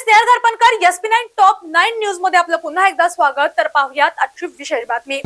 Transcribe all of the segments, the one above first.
Snehal Gharpankar, SP9 top 9 news मध्ये आपलं पुन्हा एकदा स्वागत. तर पाहूयात आजची विशेष बातमी.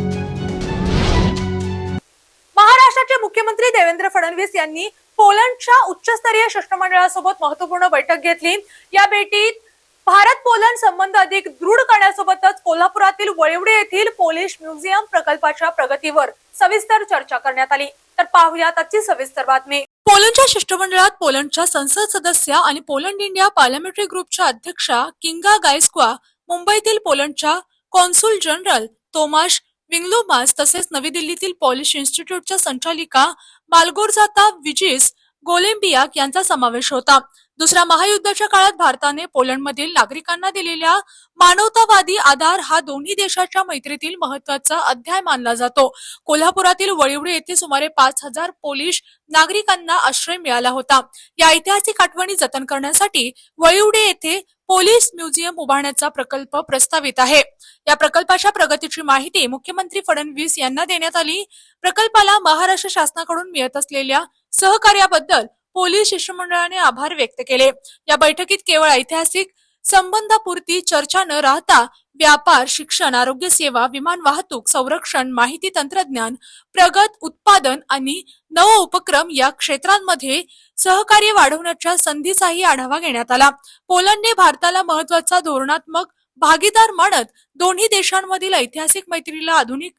महाराष्ट्राचे मुख्यमंत्री देवेंद्र फडणवीस यांनी पोलंडच्या उच्चस्तरीय शिष्टमंडळासोबत महत्त्वपूर्ण बैठक घेतली. या भेटीत भारत पोलंड संबंध अधिक दृढ करण्यासोबतच कोल्हापुरातील वळिवडे येथील पोलिश म्युझियम प्रकल्पाच्या प्रगतीवर सविस्तर चर्चा करण्यात आली. तर पाहूयात आजची सविस्तर बातमी. पोलंडच्या शिष्टमंडळात पोलंडच्या संसद सदस्य आणि पोलंड इंडिया पार्लमेंटरी ग्रुपच्या अध्यक्षा किंगा गायस्क्वा, मुंबईतील पोलंडच्या कॉन्सुल जनरल तोमाश विंग्लोमास तसेच नवी दिल्लीतील पॉलिश इन्स्टिट्यूटच्या संचालिका मालगोर्जाता विजिस गोलेम्बियाक यांचा समावेश होता. दुसऱ्या महायुद्धाच्या काळात भारताने पोलंडमधील नागरिकांना दिलेल्या मानवतावादी आधार हा दोन्ही देशाच्या मैत्रीतील महत्त्वाचा अध्याय मानला जातो. कोल्हापुरातील वळिवडे येथे सुमारे 5,000 पोलिश नागरिकांना आश्रय मिळाला होता. या ऐतिहासिक आठवणी जतन करण्यासाठी वळिवडे येथे पोलीस म्युझियम उभारण्याचा प्रकल्प प्रस्तावित आहे. या प्रकल्पाच्या प्रगतीची माहिती मुख्यमंत्री फडणवीस यांना देण्यात आली. प्रकल्पाला महाराष्ट्र शासनाकडून मिळत असलेल्या सहकार्याबद्दल पोलीस शिष्टमंडळाने आभार व्यक्त केले. या बैठकीत केवळ ऐतिहासिक संबंधापुरती चर्चा न राहता व्यापार, शिक्षण, आरोग्य सेवा, विमान वाहतूक, संरक्षण, माहिती तंत्रज्ञान, प्रगत उत्पादन आणि नव उपक्रम या क्षेत्रांमध्ये सहकार्य वाढवण्याच्या संधीचाही आढावा घेण्यात आला. पोलंडने भारताला महत्त्वाचा धोरणात्मक भागीदार मानत दोन्ही देशांमधील ऐतिहासिक मैत्रीला आधुनिक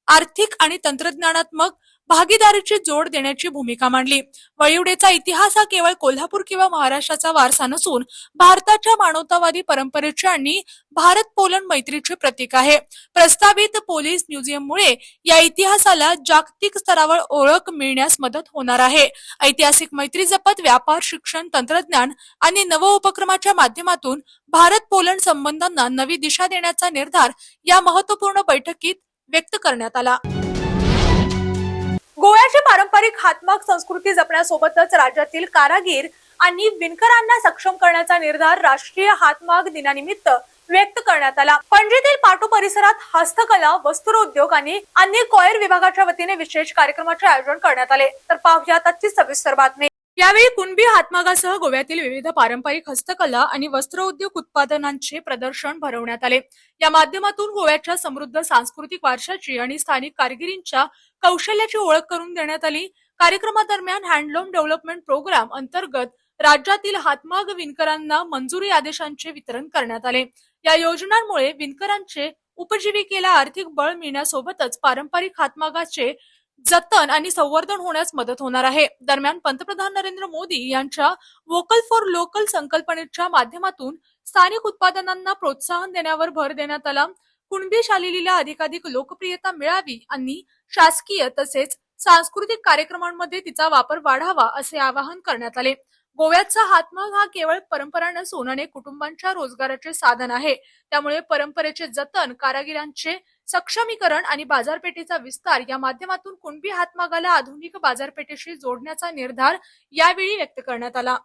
आर्थिक आणि तंत्रज्ञानात्मक भागीदारीची जोड देण्याची भूमिका मांडली. वळिवडेचा इतिहास हा केवळ कोल्हापूर किंवा महाराष्ट्राचा वारसा नसून भारताच्या मानवतावादी परंपरेचे आणि भारत पोलंड मैत्रीचे प्रतीक आहे. प्रस्तावित पोलीस म्युझियममुळे या इतिहासाला जागतिक स्तरावर ओळख मिळण्यास मदत होणार आहे. ऐतिहासिक मैत्री जपत व्यापार, शिक्षण, तंत्रज्ञान आणि नव उपक्रमाच्या माध्यमातून भारत पोलंड संबंधांना नवी दिशा देण्याचा निर्धार या महत्त्वपूर्ण बैठकीत व्यक्त करण्यात आला. गोव्याची पारंपरिक हातमाग संस्कृती जपण्यासोबतच राज्यातील कारागीर आणि विणकरांना सक्षम करण्याचा निर्धार राष्ट्रीय हातमाग दिनानिमित्त व्यक्त करण्यात आला. पणजीतील पाटू परिसरात हस्तकला, वस्त्रोद्योग आणि अन्य कॉयर विभागाच्या वतीने विशेष कार्यक्रमाचे आयोजन करण्यात आले. तर पाहूयात आजची सविस्तर बातमी. यावेळी कुणबी हातमागासह गोव्यातील विविध पारंपरिक हस्तकला आणि वस्त्रोद्योग उत्पादनांचे प्रदर्शन भरवण्यात आले. या माध्यमातून गोव्याच्या समृद्ध सांस्कृतिक वारशाची आणि स्थानिक कारागिरींच्या कौशल्याची ओळख करून देण्यात आली. कार्यक्रमादरम्यान हँडलूम डेव्हलपमेंट प्रोग्राम अंतर्गत राज्यातील हातमाग विणकरांना मंजुरी आदेशांचे वितरण करण्यात आले. या योजनांमुळे विणकरांचे उपजीविकेला आर्थिक बळ मिळण्यासोबतच पारंपरिक हातमागाचे जतन आणि संवर्धन होण्यास मदत होणार आहे. दरम्यान पंतप्रधान नरेंद्र मोदी यांच्या वोकल फॉर लोकल संकल्पनेच्या माध्यमातून स्थानिक उत्पादनांना प्रोत्साहन देण्यावर भर देण्यात आला. कुणबी शालिलीला अधिकाधिक लोकप्रियता मिळावी आणि शासकीय तसेच सांस्कृतिक कार्यक्रमांमध्ये तिचा वापर वाढावा असे आवाहन करण्यात आले. गोव्याचा हातमाग हा केवळ परंपरा नसून अनेक कुटुंबांच्या रोजगाराचे साधन आहे. त्यामुळे परंपरेचे जतन, कारागिरांचे सक्षमीकरण आणि बाजारपेठेचा विस्तार या माध्यमातून कुणबी हातमागाला आधुनिक बाजारपेठेशी जोडण्याचा निर्धार यावेळी व्यक्त करण्यात आला.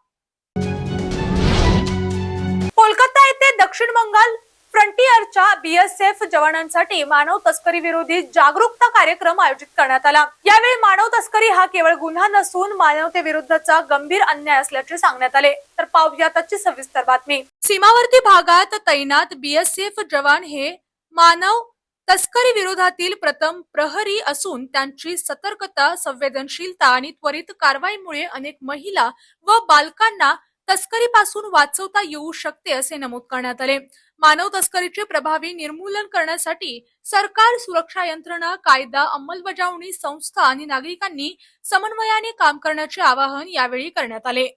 कोलकाता येथे दक्षिण बंगाल फ्रंटियरच्या BSF जवानांसाठी मानव तस्करी विरोधी जागरूकता कार्यक्रम आयोजित करण्यात आला. यावेळी मानव तस्करी हा केवळ गुन्हा नसून मानवतेविरुद्धचा गंभीर अन्याय असल्याचे सांगण्यात आले. तर पाहूयात आजची सविस्तर बातमी. सीमावर्ती भागात तैनात BSF जवान हे मानव तस्करी विरोधातील प्रथम प्रहरी असून त्यांची सतर्कता, संवेदनशीलता आणि त्वरित कारवाईमुळे अनेक महिला व बालकांना तस्करीपासून वाचवता येऊ शकते असे नमूद करण्यात आले. मानव तस्करीचे प्रभावी निर्मूलन करण्यासाठी सरकार, सुरक्षा यंत्रणा, कायदा अंमलबजावणी संस्था आणि नागरिकांनी समन्वयाने काम करण्याचे आवाहन यावेळी करण्यात आले.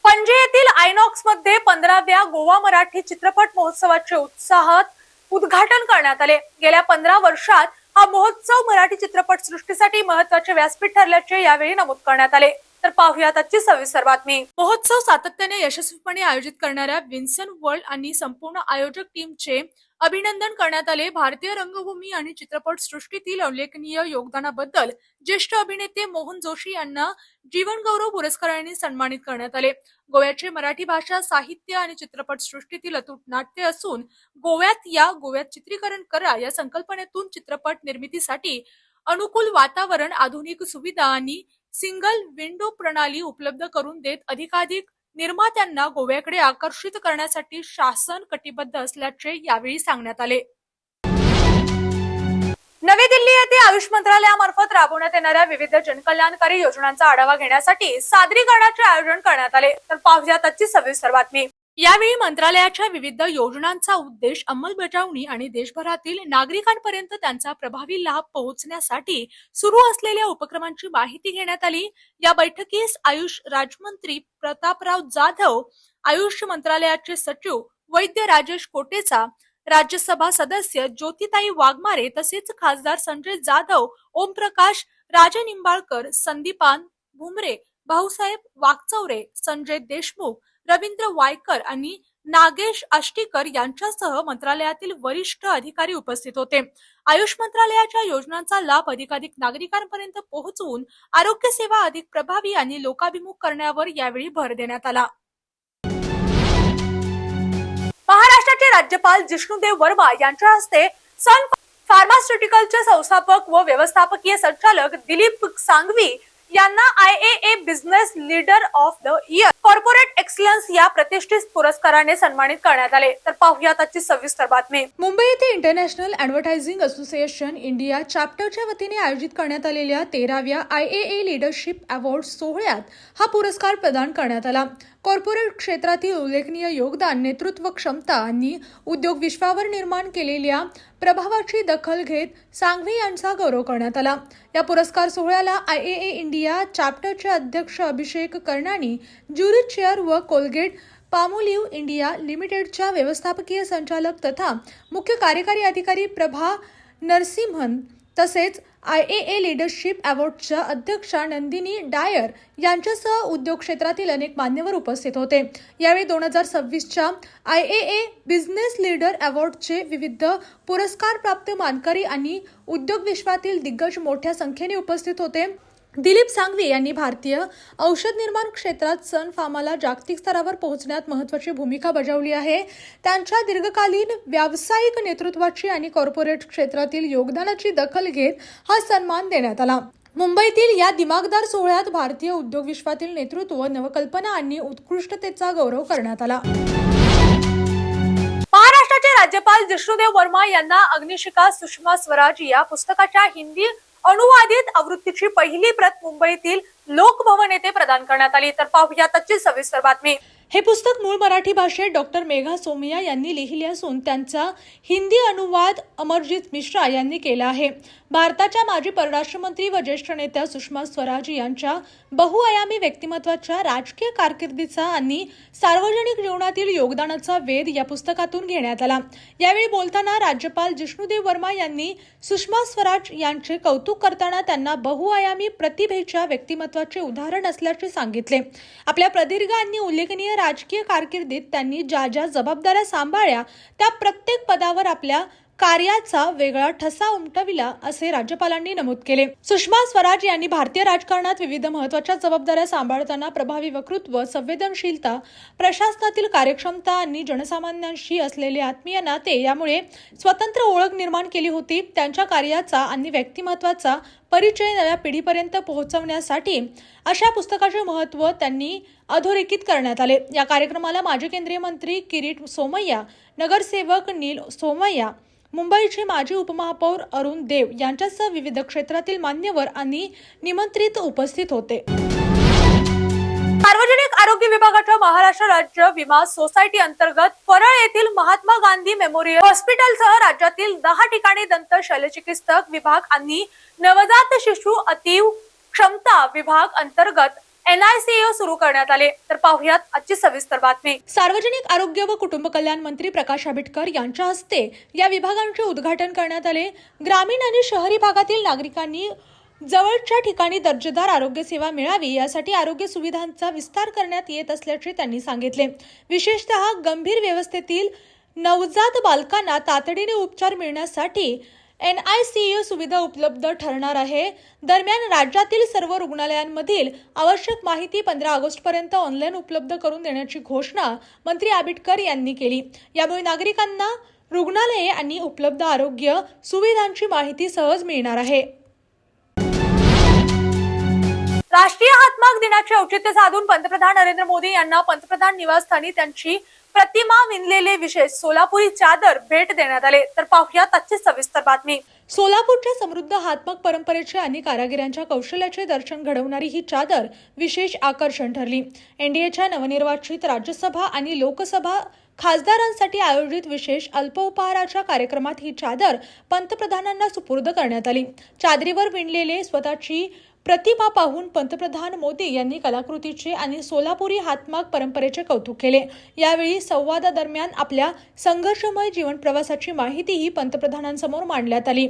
पणजी येथील आयनॉक्स मध्ये 15व्या गोवा मराठी चित्रपट महोत्सवाचे उत्साहात उद्घाटन करण्यात आले. गेल्या 15 वर्षात हा महोत्सव मराठी चित्रपट सृष्टीसाठी महत्त्वाचे व्यासपीठ ठरल्याचे यावेळी नमूद करण्यात आले. तर पाहूयात आजची सविस्तर बातमी. महोत्सव सातत्याने यशस्वीपणे आयोजित करणाऱ्या विन्सन वर्ल्ड आणि संपूर्ण आयोजक टीमचे अभिनंदन करण्यात आले. भारतीय रंगभूमी आणि चित्रपट सृष्टीतील उल्लेखनीय योगदानाबद्दल ज्येष्ठ अभिनेते मोहन जोशी यांना जीवन गौरव पुरस्काराने सन्मानित करण्यात आले. गोव्याचे मराठी भाषा, साहित्य आणि चित्रपट सृष्टीतील अतूट नाट्य असून गोव्यात चित्रीकरण करा या संकल्पनेतून चित्रपट निर्मितीसाठी अनुकूल वातावरण, आधुनिक सुविधा आणि सिंगल विंडो प्रणाली उपलब्ध करून देत अधिकाधिक निर्मात्यांना गोव्याकडे आकर्षित करण्यासाठी शासन कटिबद्ध असल्याचे यावेळी सांगण्यात आले। नवी दिल्ली येथे आयुष मंत्रालयामार्फत राबवण्यात येणाऱ्या विविध जनकल्याणकारी योजनांचा आढावा घेण्यासाठी सादरीकरणाचे आयोजन करण्यात आले। तर पाहूया त्याची सविस्तर बातमी। यावेळी मंत्रालयाच्या विविध योजनांचा उद्देश अंमलबजावणी आणि देशभरातील नागरिकांपर्यंत त्यांचा प्रभावी लाभ पोहोचण्यासाठी सुरू असलेल्या उपक्रमांची माहिती घेण्यात आली। या बैठकीस आयुष राज्यमंत्री प्रतापराव जाधव, आयुष मंत्रालयाचे सचिव वैद्य राजेश कोटेचा, राज्यसभा सदस्य ज्योतिताई वाघमारे तसेच खासदार संजय जाधव, ओमप्रकाश राजेनिंबाळकर, संदीपान भुमरे, भाऊसाहेब वाकचौरे, संजय देशमुख, रवींद्र वायकर आणि नागेश आष्टीकर यांच्यासह मंत्रालयातील वरिष्ठ अधिकारी उपस्थित होते। आयुष मंत्रालयाच्या योजनांचा लाभ अधिकाधिक नागरिकांपर्यंत पोहोचवून आरोग्य सेवा अधिक प्रभावी आणि लोकाभिमुख करण्यावर यावेळी भर देण्यात आला। महाराष्ट्राचे राज्यपाल जिष्णुदेव वर्मा यांच्या हस्ते सन फार्मास्युटिकलचे संस्थापक व व्यवस्थापकीय संचालक दिलीप सांघवी यांना IAA business leader of the year corporate excellence या प्रतिष्ठित पुरस्काराने सन्मानित करण्यात आले। तर पाहूया त्याची सविस्तर बातमी। मुंबई येथे इंटरनॅशनल ॲडव्हर्टायझिंग असोसिएशन इंडिया चॅप्टरच्या वतीने आयोजित करण्यात आलेल्या 13व्या IAA लीडरशिप अवॉर्ड सोहळ्यात हा पुरस्कार प्रदान करण्यात आला। कॉर्पोरेट क्षेत्रातील उल्लेखनीय योगदान, नेतृत्व क्षमता आणि उद्योग विश्वावर निर्माण केलेल्या प्रभावाची दखल घेत सांघवी यांचा गौरव करण्यात आला। या पुरस्कार सोहळ्याला IAA इंडिया चॅप्टरचे अध्यक्ष अभिषेक कर्णानी, ज्युरी चेअर व कोलगेट पामोलिव्ह इंडिया लिमिटेडच्या व्यवस्थापकीय संचालक तथा मुख्य कार्यकारी अधिकारी प्रभा नरसिंहन तसेच IAA लीडरशिप अवॉर्डच्या अध्यक्षा नंदिनी डायर यांच्यासह उद्योग क्षेत्रातील अनेक मान्यवर उपस्थित होते। यावेळी 2026च्या IAA बिझनेस लीडर अवॉर्डचे विविध पुरस्कार प्राप्त मानकरी आणि उद्योग विश्वातील दिग्गज मोठ्या संख्येने उपस्थित होते। दिलीप सांघवी यांनी भारतीय औषध निर्माण क्षेत्रात सन फार्माला जागतिक स्तरावर पोहोचण्यात महत्त्वाची भूमिका बजावली आहे। त्यांच्या दीर्घकालीन व्यावसायिक नेतृत्वाची आणि कॉर्पोरेट क्षेत्रातील योगदानाची दखल घेत हा सन्मान देण्यात आला। मुंबईतील या दिमागदार सोहळ्यात भारतीय उद्योग विश्वातील नेतृत्व, नवकल्पना आणि उत्कृष्टतेचा गौरव करण्यात आला। महाराष्ट्राचे राज्यपाल जिष्णुदेव वर्मा यांना अग्निशिखा सुषमा स्वराज या पुस्तकाच्या हिंदी अनुवादित आवृत्तीची पहिली प्रत मुंबईतील लोकभवन येथे प्रदान करण्यात आली। तर पाहूया त्याची सविस्तर बातमी। हे पुस्तक मूळ मराठी भाषेत डॉक्टर मेघा सोमिया यांनी लिहिले असून त्यांचा हिंदी अनुवाद अमरजीत मिश्रा यांनी केला आहे। भारताच्या माजी परराष्ट्र मंत्री व ज्येष्ठ नेत्या सुषमा स्वराज यांच्या बहुआयामी व्यक्तिमत्वाच्या राजकीय कारकिर्दीचा आणि सार्वजनिक जीवनातील योगदानाचा वेध या पुस्तकातून घेण्यात आला। यावेळी बोलताना राज्यपाल जिष्णुदेव वर्मा यांनी सुषमा स्वराज यांचे कौतुक करताना त्यांना बहुआयामी प्रतिभेच्या व्यक्तिमत्वाचे उदाहरण असल्याचे सांगितले। आपल्या प्रदीर्घ आणि उल्लेखनीय राजकीय कारकिर्दीत त्यांनी ज्या ज्या जबाबदाऱ्या सांभाळल्या त्या प्रत्येक पदावर आपल्या कार्याचा वेगळा ठसा उमटविला असे राज्यपालांनी नमूद केले। सुषमा स्वराज यांनी भारतीय राजकारणात विविध महत्त्वाच्या जबाबदाऱ्या सांभाळताना प्रभावी वक्तृत्व, संवेदनशीलता, प्रशासनातील कार्यक्षमता आणि जनसामान्यांशी असलेले आत्मीय नाते यामुळे स्वतंत्र ओळख निर्माण केली होती। त्यांच्या कार्याचा आणि व्यक्तिमत्वाचा परिचय नव्या पिढीपर्यंत पोहोचवण्यासाठी अशा पुस्तकाचे महत्त्व त्यांनी अधोरेखित करण्यात आले। या कार्यक्रमाला माजी केंद्रीय मंत्री किरीट सोमय्या, नगरसेवक नील सोमय्या, मुंबईचे माजी उपमहापौर अरुण देव यांच्यासह विविध क्षेत्रातील मान्यवर आणि निमंत्रित उपस्थित होते। सार्वजनिक आरोग्य विभागाच्या महाराष्ट्र राज्य विमा सोसायटी अंतर्गत परळ येथील महात्मा गांधी मेमोरियल हॉस्पिटलसह राज्यातील 10 ठिकाणी दंत शल्यचिकित्सक विभाग आणि नवजात शिशु अतीव क्षमता विभाग अंतर्गत NICU सुरू करण्यात आले। तर पाहुयात आजची सविस्तर बातमी। सार्वजनिक आरोग्य व कुटुंब कल्याण मंत्री प्रकाश आंबेडकर यांच्या हस्ते या विभागांचे उद्घाटन करण्यात आले। ग्रामीण आणि शहरी भागातील नागरिकांनी जवळच्या ठिकाणी दर्जेदार आरोग्य सेवा मिळावी यासाठी आरोग्य सुविधांचा विस्तार करण्यात येत असल्याचे त्यांनी सांगितले। विशेषतः गंभीर व्यवस्थेतील नवजात बालकांना तातडीने उपचार मिळण्यासाठी NICU सुविधा उपलब्ध ठरणार आहे। दरम्यान राज्यातील सर्व रुग्णालयांमधील आवश्यक माहिती 15 ऑगस्टपर्यंत ऑनलाईन उपलब्ध करून देण्याची घोषणा मंत्री आंबेडकर यांनी केली। यामुळे नागरिकांना रुग्णालये आणि उपलब्ध आरोग्य सुविधांची माहिती सहज मिळणार आहे। राष्ट्रीय हातमाग दिनाचे औचित्य साधून पंतप्रधान नरेंद्र मोदी यांना पंतप्रधान निवासस्थानी त्यांची प्रतिमा विणलेले विशेष सोलापुरी चादर भेट देण्यात आले. तर पाहूया त्याची सविस्तर बातमी. सोलापूरच्या समृद्ध हातमाग परंपरेचे आणि कारागिरांच्या कौशल्याचे दर्शन घडवणारी ही चादर विशेष आकर्षण ठरली. एनडीएच्या नवनिर्वाचित राज्यसभा आणि लोकसभा खासदारांसाठी आयोजित विशेष अल्पोपहाराच्या कार्यक्रमात ही चादर पंतप्रधानांना सुपूर्द करण्यात आली. चादरीवर विणलेले स्वतःची प्रतिमा पाहून पंतप्रधान मोदी यांनी कलाकृतीचे आणि सोलापुरी हातमाग परंपरेचे कौतुक केले. यावेळी संवादादरम्यान आपल्या संघर्षमय जीवन प्रवासाची माहितीही पंतप्रधानांसमोर मांडण्यात आली.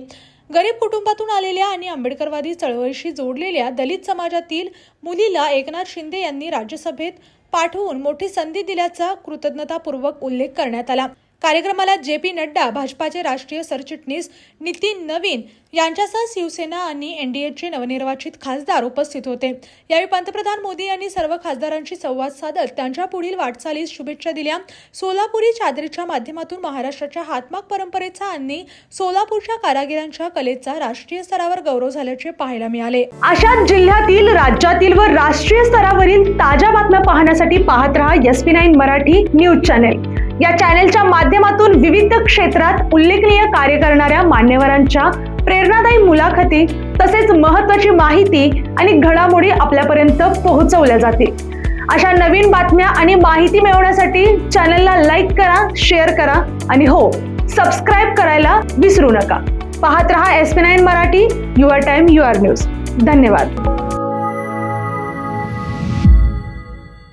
गरीब कुटुंबातून आलेल्या आणि आंबेडकरवादी चळवळीशी जोडलेल्या दलित समाजातील मुलीला एकनाथ शिंदे यांनी राज्यसभेत पाठवून मोठी संधी दिल्याचा कृतज्ञतापूर्वक उल्लेख करण्यात आला. कार्यक्रमाला JP नड्डा, भाजपाचे राष्ट्रीय सरचिटणीस नितीन नवीन यांच्यासह शिवसेना आणि एनडीएचे नवनिर्वाचित खासदार उपस्थित होते. यावेळी पंतप्रधान मोदी यांनी सर्व खासदारांशी संवाद साधत त्यांच्या पुढील वाटचालीस शुभेच्छा दिल्या. सोलापुरी चादरीच्या माध्यमातून महाराष्ट्राच्या हातमाग परंपरेचा आणि सोलापूरच्या कारागिरांच्या कलेचा राष्ट्रीय स्तरावर गौरव झाल्याचे पाहायला मिळाले. अशाच जिल्ह्यातील, राज्यातील व राष्ट्रीय स्तरावरील ताज्या बातम्या पाहण्यासाठी पाहत रहा SP9 मराठी न्यूज चॅनेल. या चॅनेलच्या माध्यमातून विविध क्षेत्रात उल्लेखनीय कार्य करणाऱ्या मान्यवरांच्या प्रेरणादायी मुलाखती तसेच महत्त्वाची माहिती आणि घडामोडी आपल्यापर्यंत पोहोचवल्या जातील. अशा नवीन बातम्या आणि माहिती मिळवण्यासाठी चॅनलला लाईक करा, शेअर करा आणि हो, सबस्क्राईब करायला विसरू नका. पाहत रहा SP9 Marathi, your time your news. धन्यवाद.